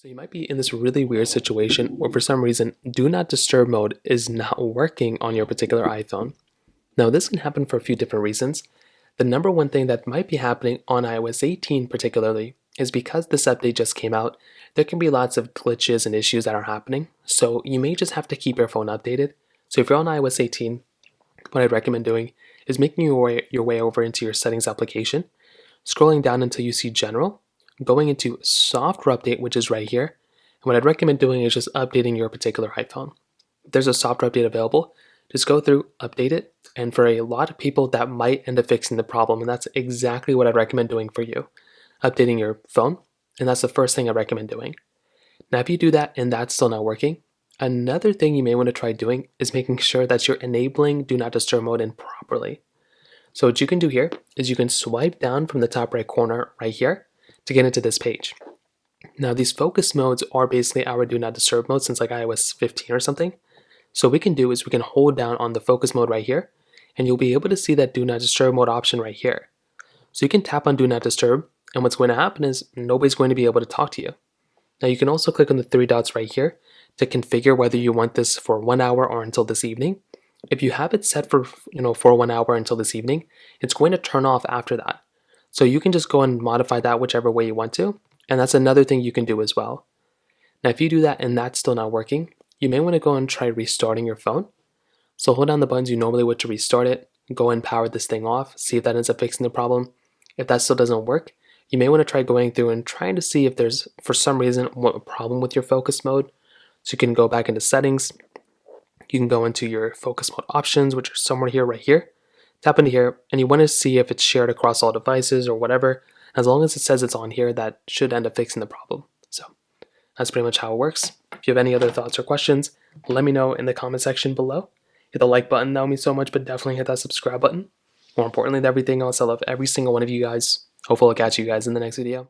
So you might be in this really weird situation where for some reason do not disturb mode is not working on your particular iPhone. Now this can happen for a few different reasons. The number one thing that might be happening on iOS 18 particularly is because this update just came out, there can be lots of glitches and issues that are happening. So you may just have to keep your phone updated. So if you're on iOS 18, what I'd recommend doing is making your way over into your settings application, scrolling down until you see general, going into software update, which is right here. And what I'd recommend doing is just updating your particular iPhone. If there's a software update available, just go through, update it. And for a lot of people, that might end up fixing the problem. And that's exactly what I'd recommend doing for you, updating your phone. And that's the first thing I recommend doing. Now, if you do that and that's still not working, another thing you may want to try doing is making sure that you're enabling Do Not Disturb mode in properly. So what you can do here is you can swipe down from the top right corner right here to get into this page. Now these focus modes are basically our Do Not Disturb mode since like iOS 15 or something. So what we can do is we can hold down on the focus mode right here and you'll be able to see that Do Not Disturb mode option right here. So you can tap on Do Not Disturb and what's going to happen is nobody's going to be able to talk to you. Now you can also click on the three dots right here to configure whether you want this for 1 hour or until this evening. If you have it set for 1 hour until this evening, it's going to turn off after that. So you can just go and modify that whichever way you want to, and that's another thing you can do as well. Now if you do that and that's still not working, you may want to go and try restarting your phone. So hold down the buttons you normally would to restart it, go and power this thing off, see if that ends up fixing the problem. If that still doesn't work, you may want to try going through and trying to see if there's for some reason a problem with your focus mode. So you can go back into settings, you can go into your focus mode options, which are somewhere here, right here. Tap into here, and you want to see if it's shared across all devices or whatever. As long as it says it's on here, that should end up fixing the problem. So that's pretty much how it works. If you have any other thoughts or questions, let me know in the comment section below. Hit the like button, that would mean so much, but definitely hit that subscribe button. More importantly than everything else, I love every single one of you guys. Hopefully I'll catch you guys in the next video.